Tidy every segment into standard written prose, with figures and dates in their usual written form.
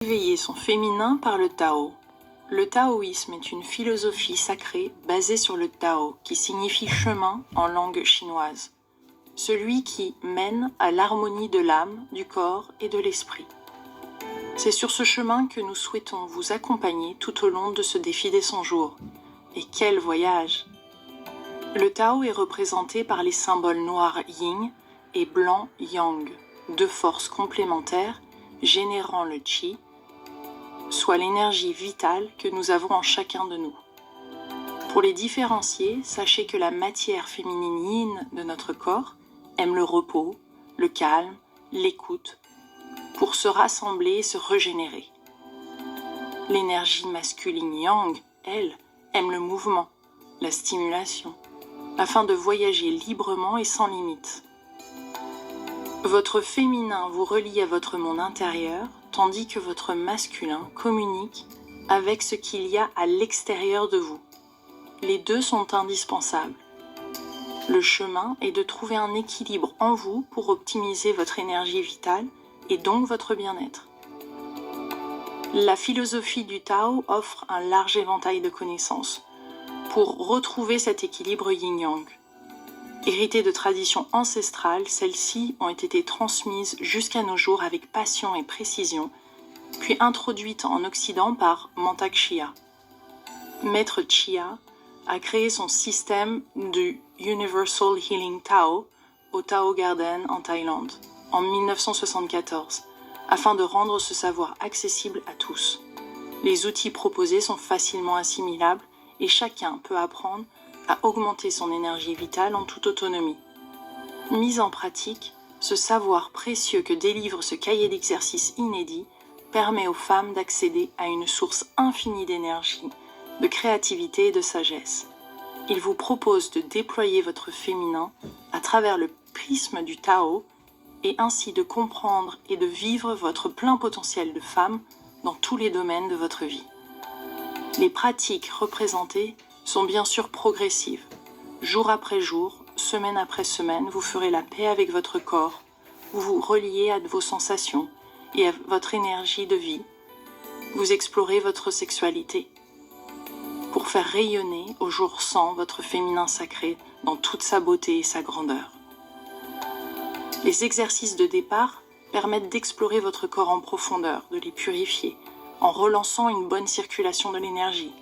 Éveiller son féminin par le Tao. Le taoïsme est une philosophie sacrée basée sur le Tao, qui signifie chemin en langue chinoise. Celui qui mène à l'harmonie de l'âme, du corps et de l'esprit. C'est sur ce chemin que nous souhaitons vous accompagner tout au long de ce défi des 100 jours. Et quel voyage! Le Tao est représenté par les symboles noirs yin et blanc yang, deux forces complémentaires générant le Qi, soit l'énergie vitale que nous avons en chacun de nous. Pour les différencier, sachez que la matière féminine yin de notre corps aime le repos, le calme, l'écoute, pour se rassembler et se régénérer. L'énergie masculine yang, elle, aime le mouvement, la stimulation, afin de voyager librement et sans limite. Votre féminin vous relie à votre monde intérieur, tandis que votre masculin communique avec ce qu'il y a à l'extérieur de vous. Les deux sont indispensables. Le chemin est de trouver un équilibre en vous pour optimiser votre énergie vitale et donc votre bien-être. La philosophie du Tao offre un large éventail de connaissances pour retrouver cet équilibre yin-yang. Héritées de traditions ancestrales, celles-ci ont été transmises jusqu'à nos jours avec passion et précision, puis introduites en Occident par Mantak Chia. Maître Chia a créé son système du Universal Healing Tao au Tao Garden en Thaïlande en 1974, afin de rendre ce savoir accessible à tous. Les outils proposés sont facilement assimilables et chacun peut apprendre à augmenter son énergie vitale en toute autonomie. Mis en pratique, ce savoir précieux que délivre ce cahier d'exercices inédit permet aux femmes d'accéder à une source infinie d'énergie, de créativité et de sagesse. Il vous propose de déployer votre féminin à travers le prisme du Tao et ainsi de comprendre et de vivre votre plein potentiel de femme dans tous les domaines de votre vie. Les pratiques représentées sont bien sûr progressives. Jour après jour, semaine après semaine, vous ferez la paix avec votre corps, vous vous reliez à vos sensations et à votre énergie de vie. Vous explorez votre sexualité pour faire rayonner au jour 100 votre féminin sacré dans toute sa beauté et sa grandeur. Les exercices de départ permettent d'explorer votre corps en profondeur, de les purifier, en relançant une bonne circulation de l'énergie.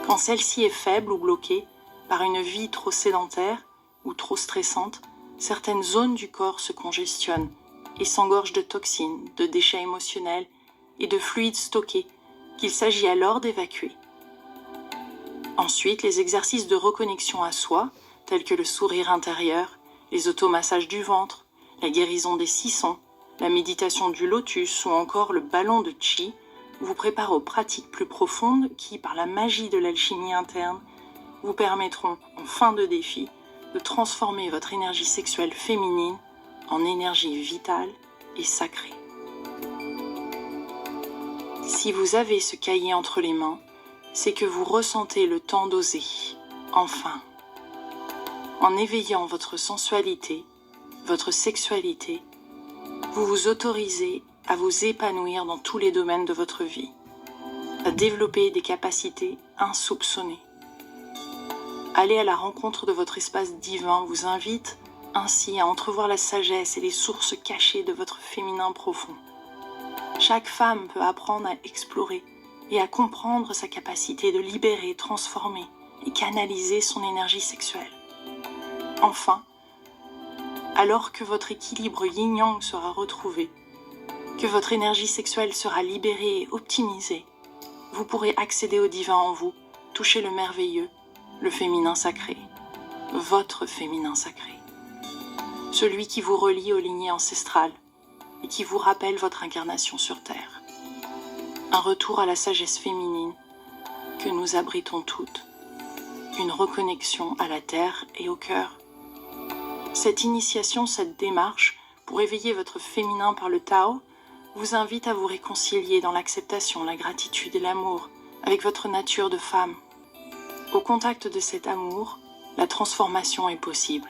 Quand celle-ci est faible ou bloquée par une vie trop sédentaire ou trop stressante, certaines zones du corps se congestionnent et s'engorgent de toxines, de déchets émotionnels et de fluides stockés qu'il s'agit alors d'évacuer. Ensuite, les exercices de reconnexion à soi, tels que le sourire intérieur, les automassages du ventre, la guérison des 6 sons, la méditation du lotus ou encore le ballon de Qi, vous préparent aux pratiques plus profondes qui, par la magie de l'alchimie interne, vous permettront, en fin de défi, de transformer votre énergie sexuelle féminine en énergie vitale et sacrée. Si vous avez ce cahier entre les mains, c'est que vous ressentez le temps d'oser, enfin. En éveillant votre sensualité, votre sexualité, vous vous autorisez à vous épanouir dans tous les domaines de votre vie, à développer des capacités insoupçonnées. Aller à la rencontre de votre espace divin vous invite ainsi à entrevoir la sagesse et les sources cachées de votre féminin profond. Chaque femme peut apprendre à explorer et à comprendre sa capacité de libérer, transformer et canaliser son énergie sexuelle. Enfin, alors que votre équilibre yin-yang sera retrouvé, que votre énergie sexuelle sera libérée et optimisée, vous pourrez accéder au divin en vous, toucher le merveilleux, le féminin sacré, votre féminin sacré, celui qui vous relie aux lignées ancestrales et qui vous rappelle votre incarnation sur Terre. Un retour à la sagesse féminine que nous abritons toutes, une reconnexion à la Terre et au cœur. Cette initiation, cette démarche pour éveiller votre féminin par le Tao vous invite à vous réconcilier dans l'acceptation, la gratitude et l'amour avec votre nature de femme. Au contact de cet amour, la transformation est possible.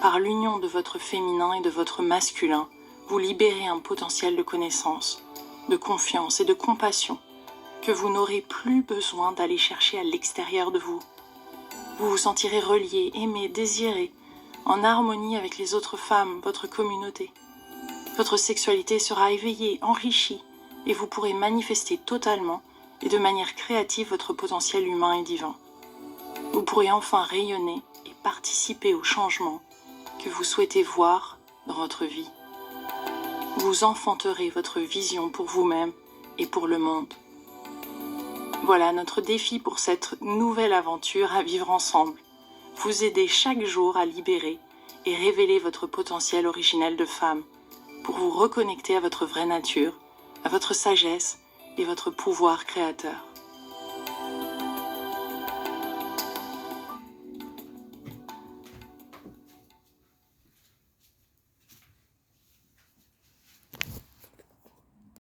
Par l'union de votre féminin et de votre masculin, vous libérez un potentiel de connaissance, de confiance et de compassion que vous n'aurez plus besoin d'aller chercher à l'extérieur de vous. Vous vous sentirez relié, aimé, désiré, en harmonie avec les autres femmes, votre communauté. Votre sexualité sera éveillée, enrichie, et vous pourrez manifester totalement et de manière créative votre potentiel humain et divin. Vous pourrez enfin rayonner et participer au changement que vous souhaitez voir dans votre vie. Vous enfanterez votre vision pour vous-même et pour le monde. Voilà notre défi pour cette nouvelle aventure à vivre ensemble. Vous aider chaque jour à libérer et révéler votre potentiel originel de femme pour vous reconnecter à votre vraie nature, à votre sagesse et votre pouvoir créateur.